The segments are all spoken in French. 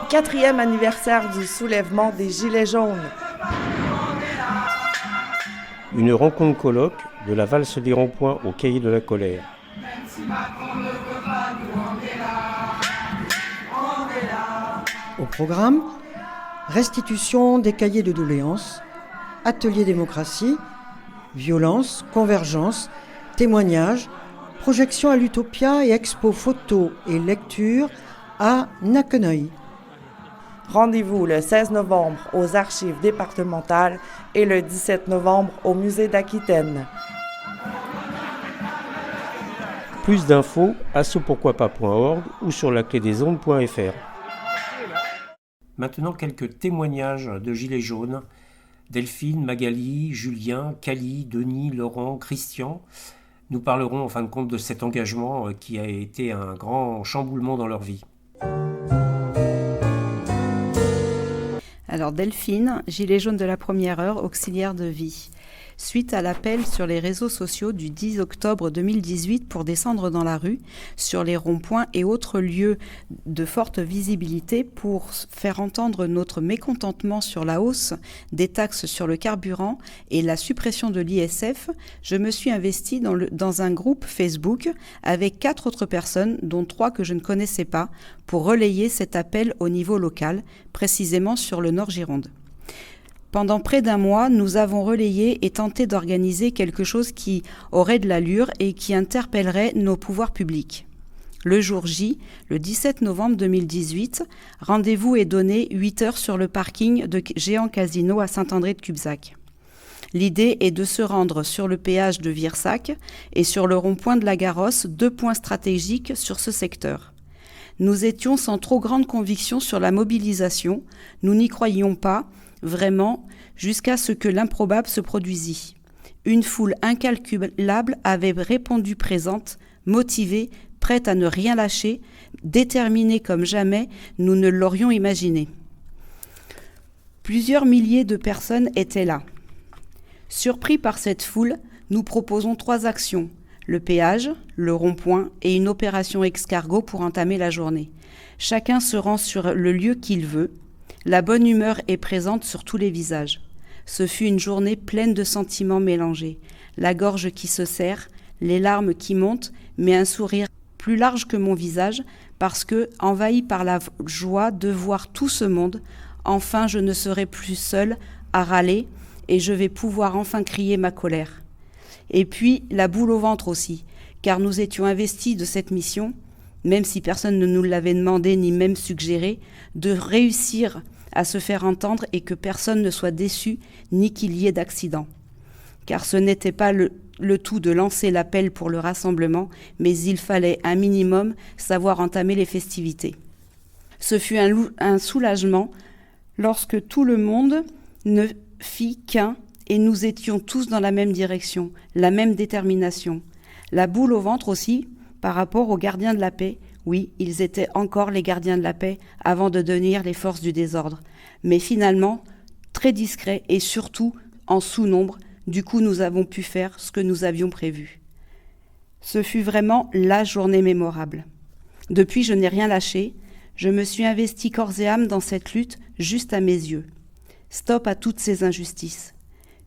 Quatrième anniversaire du soulèvement des Gilets jaunes. Une rencontre colloque de la valse des ronds-points au cahier de la colère. Au programme, restitution des cahiers de doléances, atelier démocratie, violence, convergence, témoignages, projection à l'Utopia et expo photo et lecture à Naqueneuil. Rendez-vous le 16 novembre aux archives départementales et le 17 novembre au musée d'Aquitaine. Plus d'infos, assopourquoipas.org ou sur laclédesondes.fr. Maintenant, quelques témoignages de Gilets jaunes. Delphine, Magali, Julien, Cali, Denis, Laurent, Christian. Nous parlerons en fin de compte de cet engagement qui a été un grand chamboulement dans leur vie. Alors Delphine, gilet jaune de la première heure, auxiliaire de vie. Suite à l'appel sur les réseaux sociaux du 10 octobre 2018 pour descendre dans la rue, sur les ronds-points et autres lieux de forte visibilité pour faire entendre notre mécontentement sur la hausse des taxes sur le carburant et la suppression de l'ISF, je me suis investie dans un groupe Facebook avec 4 autres personnes, dont 3 que je ne connaissais pas, pour relayer cet appel au niveau local, précisément sur le Nord Gironde. Pendant près d'un mois, nous avons relayé et tenté d'organiser quelque chose qui aurait de l'allure et qui interpellerait nos pouvoirs publics. Le jour J, le 17 novembre 2018, rendez-vous est donné 8 heures sur le parking de Géant Casino à Saint-André-de-Cubzac. L'idée est de se rendre sur le péage de Virsac et sur le rond-point de la Garosse, 2 points stratégiques sur ce secteur. Nous étions sans trop grande conviction sur la mobilisation, nous n'y croyions pas, vraiment, jusqu'à ce que l'improbable se produisit. Une foule incalculable avait répondu présente, motivée, prête à ne rien lâcher, déterminée comme jamais nous ne l'aurions imaginé. Plusieurs milliers de personnes étaient là. Surpris par cette foule, nous proposons 3 actions, le péage, le rond-point et une opération escargot pour entamer la journée. Chacun se rend sur le lieu qu'il veut. La bonne humeur est présente sur tous les visages. Ce fut une journée pleine de sentiments mélangés. La gorge qui se serre, les larmes qui montent, mais un sourire plus large que mon visage, parce que, envahi par la joie de voir tout ce monde, enfin je ne serai plus seule à râler et je vais pouvoir enfin crier ma colère. Et puis la boule au ventre aussi, car nous étions investis de cette mission, même si personne ne nous l'avait demandé ni même suggéré, de réussir à se faire entendre et que personne ne soit déçu ni qu'il y ait d'accident. Car ce n'était pas le tout de lancer l'appel pour le rassemblement, mais il fallait un minimum savoir entamer les festivités. Ce fut un soulagement lorsque tout le monde ne fit qu'un et nous étions tous dans la même direction, la même détermination. La boule au ventre aussi, par rapport aux gardiens de la paix. Oui, ils étaient encore les gardiens de la paix avant de devenir les forces du désordre. Mais finalement, très discrets et surtout en sous-nombre, du coup nous avons pu faire ce que nous avions prévu. Ce fut vraiment la journée mémorable. Depuis, je n'ai rien lâché. Je me suis investie corps et âme dans cette lutte juste à mes yeux. Stop à toutes ces injustices.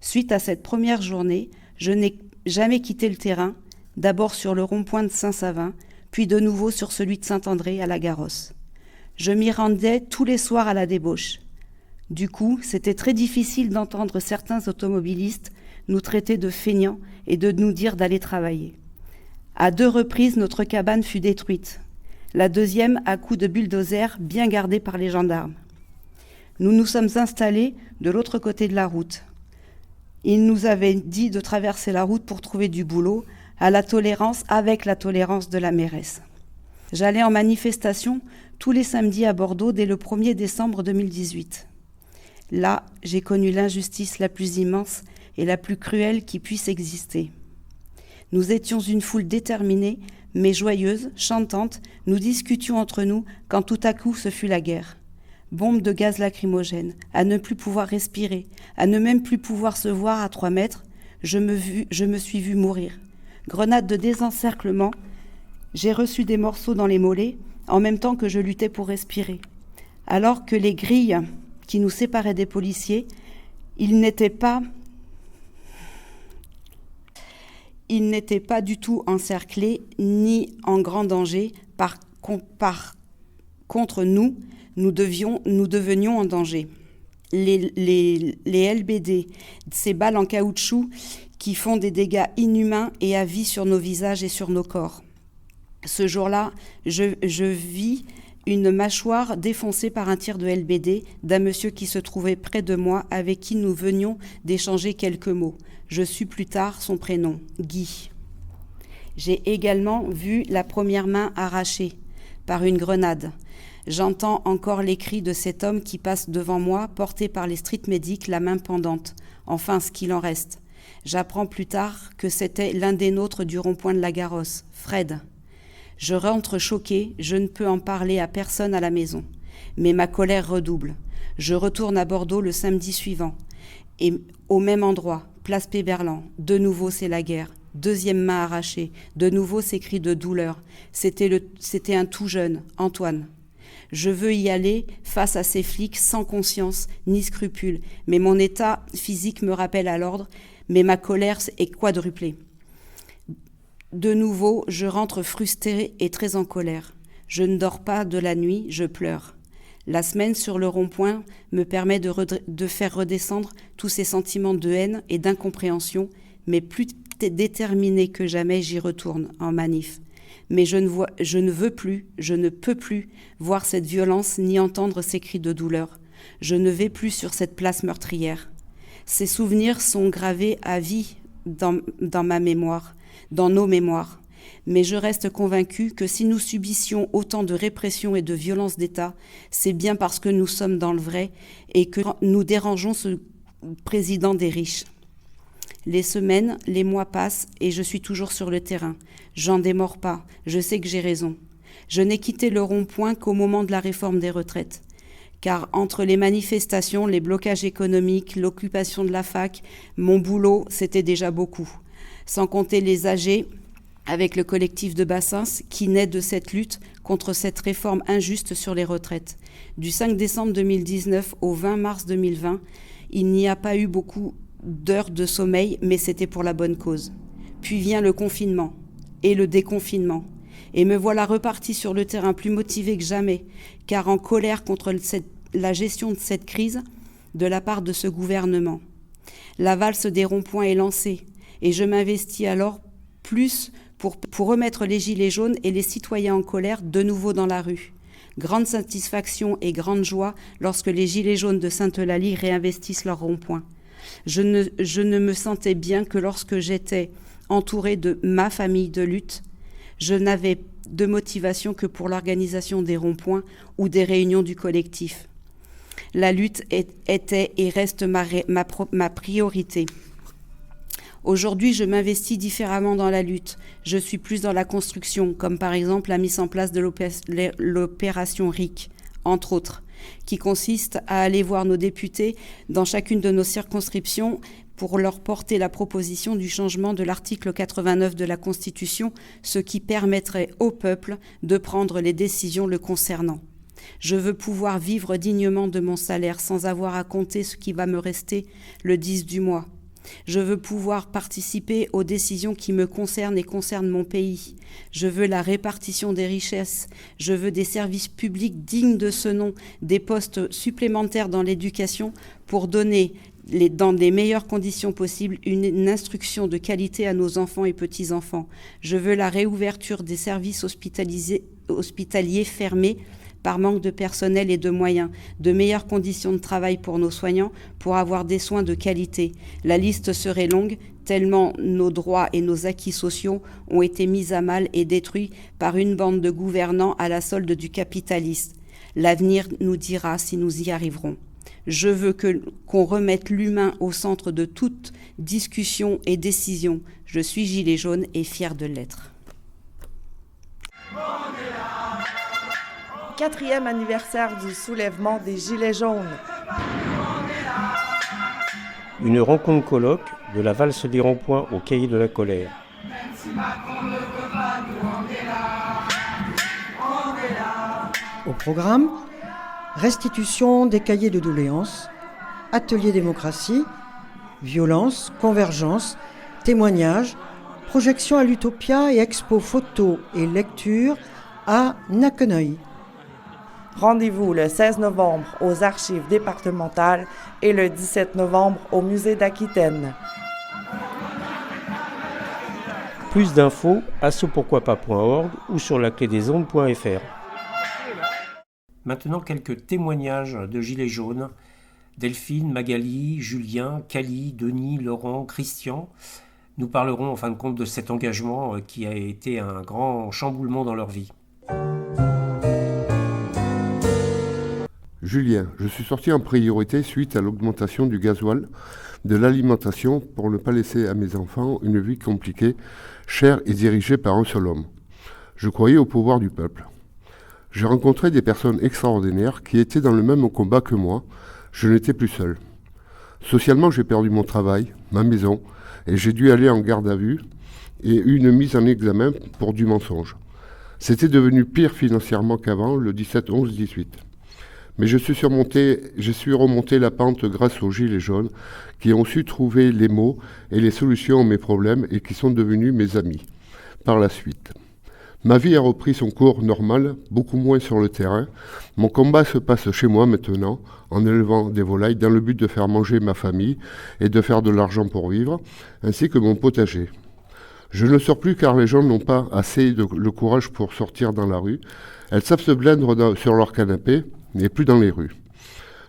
Suite à cette première journée, je n'ai jamais quitté le terrain, d'abord sur le rond-point de Saint-Savin, puis de nouveau sur celui de Saint-André à la Garosse. Je m'y rendais tous les soirs à la débauche. Du coup, c'était très difficile d'entendre certains automobilistes nous traiter de feignants et de nous dire d'aller travailler. À 2 reprises, notre cabane fut détruite. La deuxième à coups de bulldozer bien gardée par les gendarmes. Nous nous sommes installés de l'autre côté de la route. Ils nous avaient dit de traverser la route pour trouver du boulot, avec la tolérance de la mairesse. J'allais en manifestation tous les samedis à Bordeaux dès le 1er décembre 2018. Là, j'ai connu l'injustice la plus immense et la plus cruelle qui puisse exister. Nous étions une foule déterminée, mais joyeuse, chantante, nous discutions entre nous quand tout à coup ce fut la guerre. Bombes de gaz lacrymogène, à ne plus pouvoir respirer, à ne même plus pouvoir se voir à 3 mètres, je me suis vue mourir. Grenade de désencerclement, j'ai reçu des morceaux dans les mollets, en même temps que je luttais pour respirer. Alors que les grilles qui nous séparaient des policiers, ils n'étaient pas du tout encerclés ni en grand danger. Par contre, nous devenions en danger. Les LBD, ces balles en caoutchouc qui font des dégâts inhumains et à vie sur nos visages et sur nos corps. Ce jour-là, je vis une mâchoire défoncée par un tir de LBD d'un monsieur qui se trouvait près de moi, avec qui nous venions d'échanger quelques mots. Je sus plus tard son prénom, Guy. J'ai également vu la première main arrachée par une grenade. J'entends encore les cris de cet homme qui passe devant moi, porté par les street medics, la main pendante. Enfin, ce qu'il en reste. J'apprends plus tard que c'était l'un des nôtres du rond-point de la Garrosse, Fred. Je rentre choquée, je ne peux en parler à personne à la maison. Mais ma colère redouble. Je retourne à Bordeaux le samedi suivant. Et au même endroit, place Péberlan. De nouveau, c'est la guerre. Deuxième main arrachée. De nouveau, ces cris de douleur. C'était un tout jeune, Antoine. Je veux y aller face à ces flics sans conscience ni scrupules. Mais mon état physique me rappelle à l'ordre. Mais ma colère est quadruplée. De nouveau, je rentre frustrée et très en colère. Je ne dors pas de la nuit, je pleure. La semaine sur le rond-point me permet de faire redescendre tous ces sentiments de haine et d'incompréhension, mais plus déterminée que jamais, j'y retourne en manif. Mais je ne veux plus, je ne peux plus voir cette violence ni entendre ces cris de douleur. Je ne vais plus sur cette place meurtrière. Ces souvenirs sont gravés à vie dans ma mémoire, dans nos mémoires. Mais je reste convaincue que si nous subissions autant de répression et de violence d'État, c'est bien parce que nous sommes dans le vrai et que nous dérangeons ce président des riches. Les semaines, les mois passent et je suis toujours sur le terrain. J'en démords pas, je sais que j'ai raison. Je n'ai quitté le rond-point qu'au moment de la réforme des retraites. Car entre les manifestations, les blocages économiques, l'occupation de la fac, mon boulot, c'était déjà beaucoup. Sans compter les âgés, avec le collectif de Bassins, qui naît de cette lutte contre cette réforme injuste sur les retraites. Du 5 décembre 2019 au 20 mars 2020, il n'y a pas eu beaucoup d'heures de sommeil, mais c'était pour la bonne cause. Puis vient le confinement et le déconfinement. Et me voilà reparti sur le terrain plus motivé que jamais, car en colère contre la gestion de cette crise de la part de ce gouvernement. La valse des ronds-points est lancée, et je m'investis alors plus pour remettre les gilets jaunes et les citoyens en colère de nouveau dans la rue. Grande satisfaction et grande joie lorsque les gilets jaunes de Sainte-Eulalie réinvestissent leurs ronds-points. Je ne me sentais bien que lorsque j'étais entourée de ma famille de lutte. Je n'avais de motivation que pour l'organisation des ronds-points ou des réunions du collectif. La lutte était et reste ma priorité. Aujourd'hui, je m'investis différemment dans la lutte. Je suis plus dans la construction, comme par exemple la mise en place de l'opération RIC, entre autres, qui consiste à aller voir nos députés dans chacune de nos circonscriptions pour leur porter la proposition du changement de l'article 89 de la Constitution, ce qui permettrait au peuple de prendre les décisions le concernant. Je veux pouvoir vivre dignement de mon salaire sans avoir à compter ce qui va me rester le 10 du mois. Je veux pouvoir participer aux décisions qui me concernent et concernent mon pays. Je veux la répartition des richesses. Je veux des services publics dignes de ce nom, des postes supplémentaires dans l'éducation pour donner, dans les meilleures conditions possibles, une instruction de qualité à nos enfants et petits-enfants. Je veux la réouverture des services hospitaliers fermés par manque de personnel et de moyens, de meilleures conditions de travail pour nos soignants, pour avoir des soins de qualité. La liste serait longue, tellement nos droits et nos acquis sociaux ont été mis à mal et détruits par une bande de gouvernants à la solde du capitalisme. L'avenir nous dira si nous y arriverons. Je veux qu'on remette l'humain au centre de toute discussion et décision. Je suis gilet jaune et fière de l'être. 4e anniversaire du soulèvement des Gilets jaunes. Une rencontre colloque de la valse des ronds-points au cahier de la colère. Même si Macron ne veut pas, nous on est là. On est là. Au programme, restitution des cahiers de doléances, atelier démocratie, violence, convergence, témoignages, projection à l'Utopia et expo photo et lecture à Naqueneuil. Rendez-vous le 16 novembre aux archives départementales et le 17 novembre au musée d'Aquitaine. Plus d'infos à cepourquoipas.org ou sur laclédesondes.fr. Maintenant quelques témoignages de Gilets jaunes. Delphine, Magali, Julien, Cali, Denis, Laurent, Christian. Nous parlerons en fin de compte de cet engagement qui a été un grand chamboulement dans leur vie. Julien, je suis sorti en priorité suite à l'augmentation du gasoil, de l'alimentation pour ne pas laisser à mes enfants une vie compliquée, chère et dirigée par un seul homme. Je croyais au pouvoir du peuple. J'ai rencontré des personnes extraordinaires qui étaient dans le même combat que moi. Je n'étais plus seul. Socialement, j'ai perdu mon travail, ma maison, et j'ai dû aller en garde à vue et une mise en examen pour du mensonge. C'était devenu pire financièrement qu'avant, le 17-11-18. Mais je suis remonté la pente grâce aux Gilets jaunes qui ont su trouver les mots et les solutions à mes problèmes et qui sont devenus mes amis par la suite. Ma vie a repris son cours normal, beaucoup moins sur le terrain. Mon combat se passe chez moi maintenant, en élevant des volailles dans le but de faire manger ma famille et de faire de l'argent pour vivre, ainsi que mon potager. Je ne sors plus car les gens n'ont pas assez le courage pour sortir dans la rue. Elles savent se plaindre sur leur canapé, mais plus dans les rues.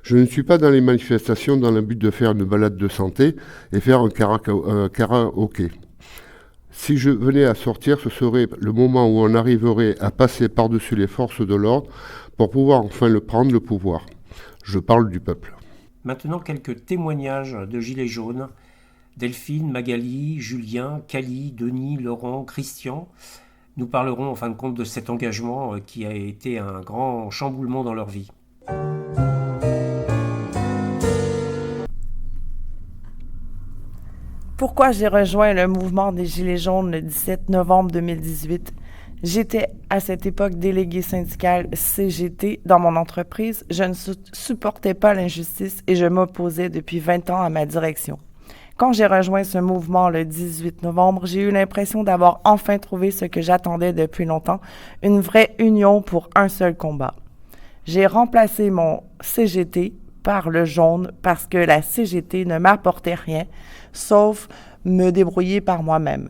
Je ne suis pas dans les manifestations dans le but de faire une balade de santé et faire un karaoké. Si je venais à sortir, ce serait le moment où on arriverait à passer par-dessus les forces de l'ordre pour pouvoir enfin prendre le pouvoir. Je parle du peuple. Maintenant quelques témoignages de Gilets jaunes. Delphine, Magali, Julien, Cali, Denis, Laurent, Christian. Nous parlerons en fin de compte de cet engagement qui a été un grand chamboulement dans leur vie. Pourquoi j'ai rejoint le mouvement des Gilets jaunes le 17 novembre 2018? J'étais à cette époque déléguée syndicale CGT dans mon entreprise. Je ne supportais pas l'injustice et je m'opposais depuis 20 ans à ma direction. Quand j'ai rejoint ce mouvement le 18 novembre, j'ai eu l'impression d'avoir enfin trouvé ce que j'attendais depuis longtemps, une vraie union pour un seul combat. J'ai remplacé mon CGT par le jaune parce que la CGT ne m'apportait rien, sauf me débrouiller par moi-même.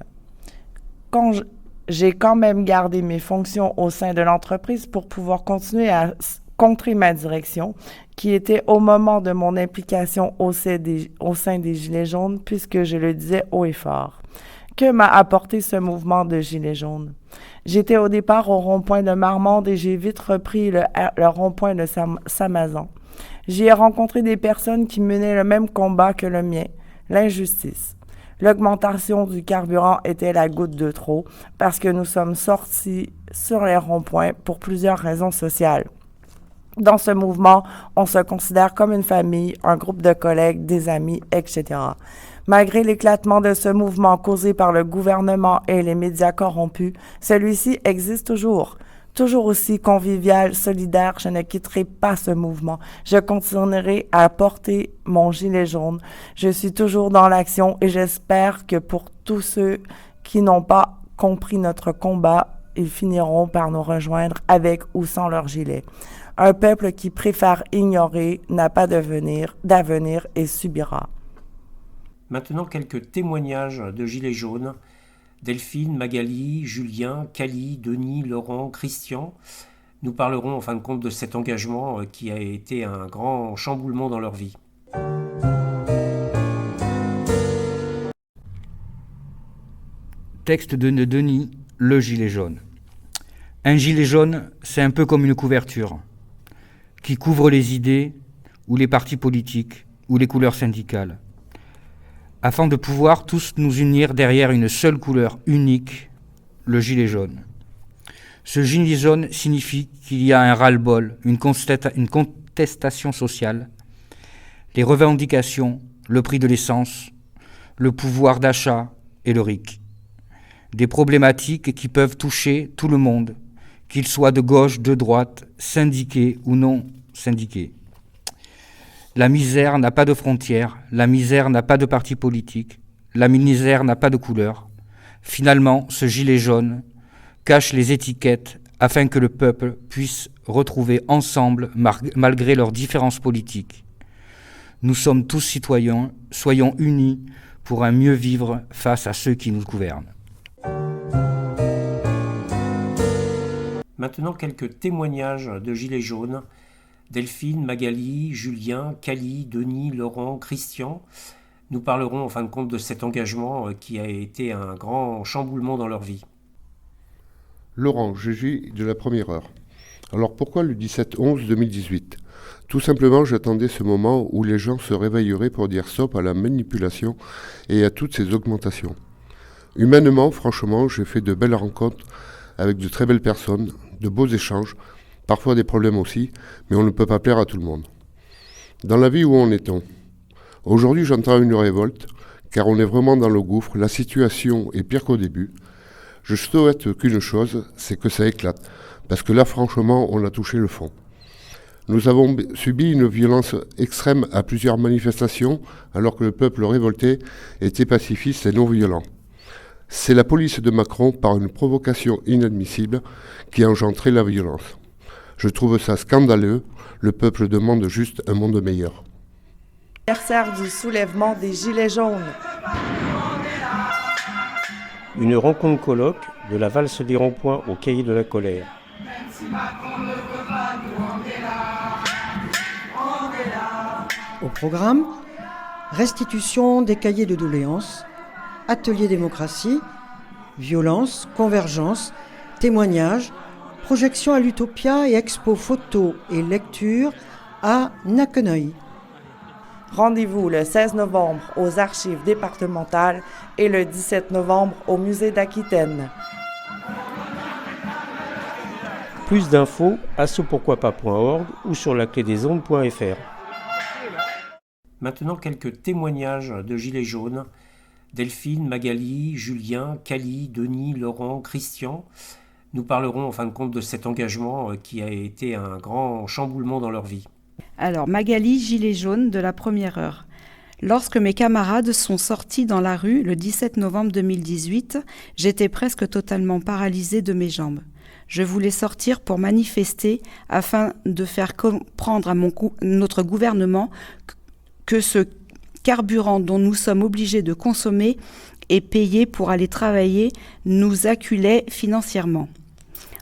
J'ai quand même gardé mes fonctions au sein de l'entreprise pour pouvoir continuer à contrer ma direction, qui était au moment de mon implication au sein des Gilets jaunes, puisque je le disais haut et fort. Que m'a apporté ce mouvement de Gilets jaunes? J'étais au départ au rond-point de Marmande et j'ai vite repris le rond-point de Samazan. J'y ai rencontré des personnes qui menaient le même combat que le mien, l'injustice. L'augmentation du carburant était la goutte de trop parce que nous sommes sortis sur les ronds-points pour plusieurs raisons sociales. Dans ce mouvement, on se considère comme une famille, un groupe de collègues, des amis, etc. Malgré l'éclatement de ce mouvement causé par le gouvernement et les médias corrompus, celui-ci existe toujours. Toujours aussi convivial, solidaire, je ne quitterai pas ce mouvement. Je continuerai à porter mon gilet jaune. Je suis toujours dans l'action et j'espère que pour tous ceux qui n'ont pas compris notre combat, ils finiront par nous rejoindre avec ou sans leur gilet. Un peuple qui préfère ignorer n'a pas d'avenir et subira. Maintenant quelques témoignages de Gilets jaunes. Delphine, Magali, Julien, Cali, Denis, Laurent, Christian. Nous parlerons en fin de compte de cet engagement qui a été un grand chamboulement dans leur vie. Texte de Denis, le gilet jaune. Un gilet jaune, c'est un peu comme une couverture qui couvre les idées ou les partis politiques ou les couleurs syndicales, afin de pouvoir tous nous unir derrière une seule couleur unique, le gilet jaune. Ce gilet jaune signifie qu'il y a un ras-le-bol, une contestation sociale, les revendications, le prix de l'essence, le pouvoir d'achat et le RIC. Des problématiques qui peuvent toucher tout le monde, qu'ils soient de gauche, de droite, syndiqués ou non syndiqués. La misère n'a pas de frontières, la misère n'a pas de parti politique, la misère n'a pas de couleur. Finalement, ce gilet jaune cache les étiquettes afin que le peuple puisse retrouver ensemble, malgré leurs différences politiques. Nous sommes tous citoyens, soyons unis pour un mieux vivre face à ceux qui nous gouvernent. Maintenant, quelques témoignages de gilets jaunes. Delphine, Magali, Julien, Cali, Denis, Laurent, Christian. Nous parlerons en fin de compte de cet engagement qui a été un grand chamboulement dans leur vie. Laurent, Gégé de la première heure. Alors pourquoi le 17-11-2018 ? Tout simplement, j'attendais ce moment où les gens se réveilleraient pour dire stop à la manipulation et à toutes ces augmentations. Humainement, franchement, j'ai fait de belles rencontres avec de très belles personnes, de beaux échanges, parfois des problèmes aussi, mais on ne peut pas plaire à tout le monde. Dans la vie, où en est-on ? Aujourd'hui, j'entends une révolte, car on est vraiment dans le gouffre, la situation est pire qu'au début. Je souhaite qu'une chose, c'est que ça éclate, parce que là, franchement, on a touché le fond. Nous avons subi une violence extrême à plusieurs manifestations, alors que le peuple révolté était pacifiste et non violent. C'est la police de Macron, par une provocation inadmissible, qui a engendré la violence. Je trouve ça scandaleux, le peuple demande juste un monde meilleur. Anniversaire du soulèvement des Gilets jaunes. Une rencontre colloque de la valse des ronds-points au cahier de la colère. Au programme, restitution des cahiers de doléances, atelier démocratie, violence, convergence, témoignages, projection à l'Utopia et expo photo et lecture à Naqueneuil. Rendez-vous le 16 novembre aux archives départementales et le 17 novembre au musée d'Aquitaine. Plus d'infos, assopourquoipas.org ou sur laclédesondes.fr. Maintenant, quelques témoignages de gilets jaunes. Delphine, Magali, Julien, Cali, Denis, Laurent, Christian. Nous parlerons en fin de compte de cet engagement qui a été un grand chamboulement dans leur vie. Alors, Magali, gilet jaune de la première heure. Lorsque mes camarades sont sortis dans la rue le 17 novembre 2018, j'étais presque totalement paralysée de mes jambes. Je voulais sortir pour manifester afin de faire comprendre à notre gouvernement que ce carburant dont nous sommes obligés de consommer et payer pour aller travailler nous acculait financièrement.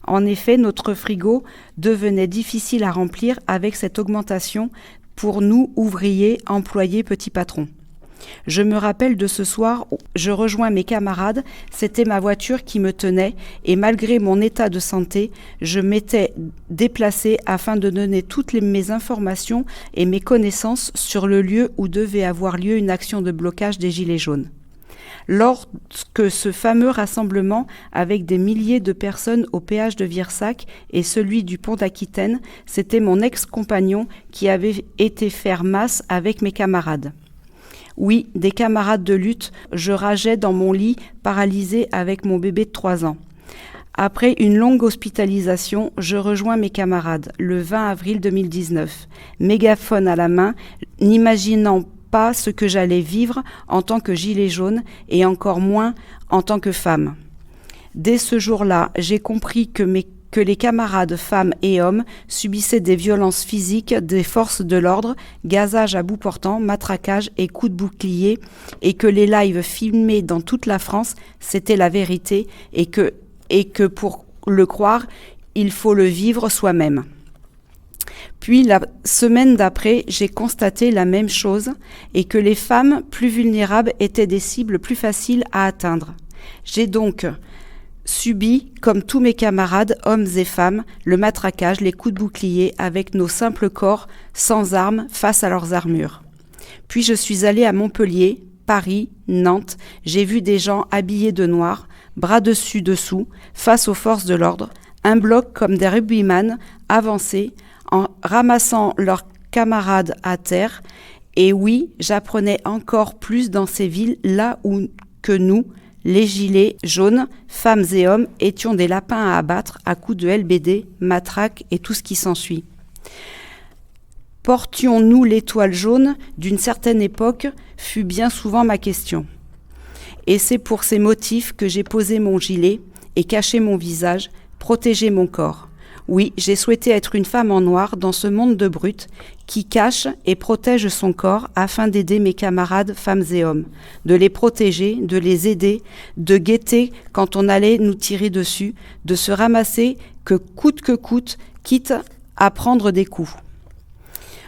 En effet, notre frigo devenait difficile à remplir avec cette augmentation pour nous, ouvriers, employés, petits patrons. Je me rappelle de ce soir où je rejoins mes camarades, c'était ma voiture qui me tenait et malgré mon état de santé, je m'étais déplacée afin de donner toutes mes informations et mes connaissances sur le lieu où devait avoir lieu une action de blocage des Gilets jaunes. Lorsque ce fameux rassemblement avec des milliers de personnes au péage de Virsac et celui du pont d'Aquitaine, c'était mon ex-compagnon qui avait été faire masse avec mes camarades. Oui, des camarades de lutte, je rageais dans mon lit, paralysé avec mon bébé de 3 ans. Après une longue hospitalisation, je rejoins mes camarades le 20 avril 2019, mégaphone à la main, n'imaginant pas ce que j'allais vivre en tant que gilet jaune et encore moins en tant que femme. Dès ce jour-là, j'ai compris que les camarades femmes et hommes subissaient des violences physiques des forces de l'ordre, gazage à bout portant, matraquage et coups de bouclier, et que les lives filmés dans toute la France, c'était la vérité, et que pour le croire, il faut le vivre soi-même. Puis la semaine d'après, j'ai constaté la même chose et que les femmes plus vulnérables étaient des cibles plus faciles à atteindre. J'ai donc subi, comme tous mes camarades, hommes et femmes, le matraquage, les coups de bouclier avec nos simples corps, sans armes, face à leurs armures. Puis je suis allée à Montpellier, Paris, Nantes. J'ai vu des gens habillés de noir, bras dessus dessous, face aux forces de l'ordre, un bloc comme des rugbyman avancés, en ramassant leurs camarades à terre. Et oui, j'apprenais encore plus dans ces villes là où que nous, Les gilets jaunes, femmes et hommes, étions des lapins à abattre à coups de LBD, matraque et tout ce qui s'ensuit. Portions-nous l'étoile jaune d'une certaine époque fut bien souvent ma question. Et c'est pour ces motifs que j'ai posé mon gilet et caché mon visage, protégé mon corps. Oui, j'ai souhaité être une femme en noir dans ce monde de brutes qui cache et protège son corps afin d'aider mes camarades femmes et hommes, de les protéger, de les aider, de guetter quand on allait nous tirer dessus, de se ramasser que coûte, quitte à prendre des coups.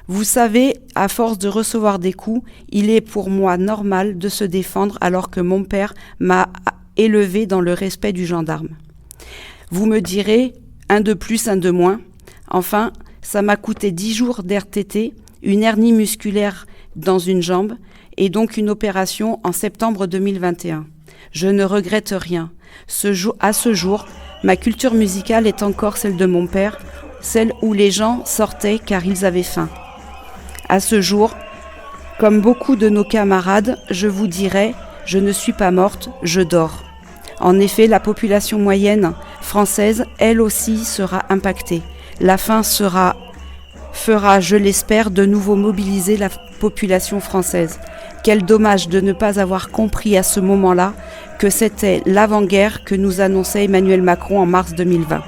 Vous savez, à force de recevoir des coups, il est pour moi normal de se défendre alors que mon père m'a élevé dans le respect du gendarme. Vous me direz, un de plus, un de moins. Enfin, ça m'a coûté 10 jours d'RTT, une hernie musculaire dans une jambe et donc une opération en septembre 2021. Je ne regrette rien. À ce jour, ma culture musicale est encore celle de mon père, celle où les gens sortaient car ils avaient faim. À ce jour, comme beaucoup de nos camarades, je vous dirais, je ne suis pas morte, je dors. En effet, la population moyenne française, elle aussi, sera impactée. La faim fera, je l'espère, de nouveau mobiliser la population française. Quel dommage de ne pas avoir compris à ce moment-là que c'était l'avant-guerre que nous annonçait Emmanuel Macron en mars 2020.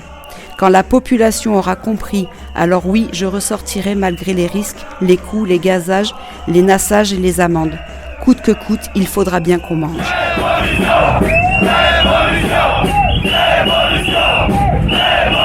Quand la population aura compris, alors oui, je ressortirai malgré les risques, les coups, les gazages, les nassages et les amendes. Coûte que coûte, il faudra bien qu'on mange. Révolution, révolution, révolution.